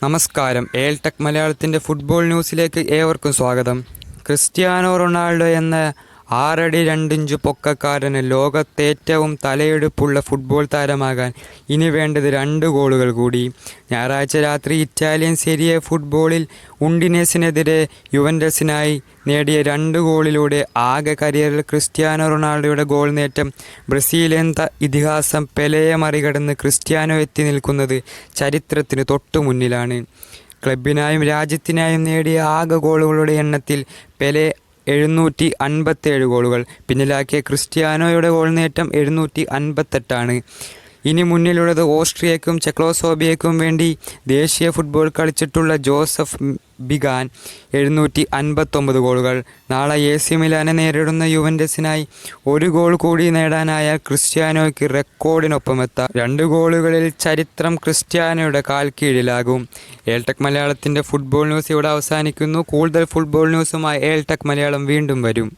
നമസ്കാരം. എയർടെക് മലയാളത്തിൻ്റെ ഫുട്ബോൾ ന്യൂസിലേക്ക് ഏവർക്കും സ്വാഗതം. ക്രിസ്ത്യാനോ റൊണാൾഡോ എന്ന 6 അടി 2 ഇഞ്ച് പൊക്കക്കാരന് ലോകത്തേറ്റവും തലയെടുപ്പുള്ള ഫുട്ബോൾ താരമാകാൻ ഇനി വേണ്ടത് 2 ഗോളുകൾ കൂടി. ഞായറാഴ്ച രാത്രി ഇറ്റാലിയൻ സെരിയെ ഫുട്ബോളിൽ ഉണ്ടിനേസിനെതിരെ യുവൻറ്റസിനായി നേടിയ 2 ഗോളിലൂടെ ആകെ കരിയറിൽ ക്രിസ്ത്യാനോ റൊണാൾഡോയുടെ ഗോൾ നേട്ടം ബ്രസീലിയൻ ഇതിഹാസം പെലെയെ മറികടന്ന് ക്രിസ്ത്യാനോ എത്തി നിൽക്കുന്നത് ചരിത്രത്തിന് തൊട്ടു മുന്നിലാണ്. ക്ലബിനായും രാജ്യത്തിനായും നേടിയ ആകെ ഗോളുകളുടെ എണ്ണത്തിൽ പെലെ 757 ഗോളുകൾ പിന്നിലാക്കിയ ക്രിസ്ത്യാനോയുടെ ഗോൾ നേട്ടം 758ആണ്. ഇനി മുന്നിലുള്ളത് ഓസ്ട്രിയയ്ക്കും ചെക്കോസ്ലോവാക്യയ്ക്കും വേണ്ടി ദേശീയ ഫുട്ബോൾ കളിച്ചിട്ടുള്ള ജോസഫ് ബിഗാൻ 759 ഗോളുകൾ. നാളെ AC മിലാനെ നേരിടുന്ന യുവൻറ്റസിനായി 1 ഗോൾ കൂടി നേടാനായാൽ ക്രിസ്ത്യാനോയ്ക്ക് റെക്കോർഡിനൊപ്പമെത്താം. 2 ഗോളുകളിൽ ചരിത്രം ക്രിസ്ത്യാനോയുടെ കാൽ കീഴിലാകും. എയർടെക് മലയാളത്തിൻ്റെ ഫുട്ബോൾ ന്യൂസ് ഇവിടെ അവസാനിക്കുന്നു. കൂടുതൽ ഫുട്ബോൾ ന്യൂസുമായി എയർടെക് മലയാളം വീണ്ടും വരും.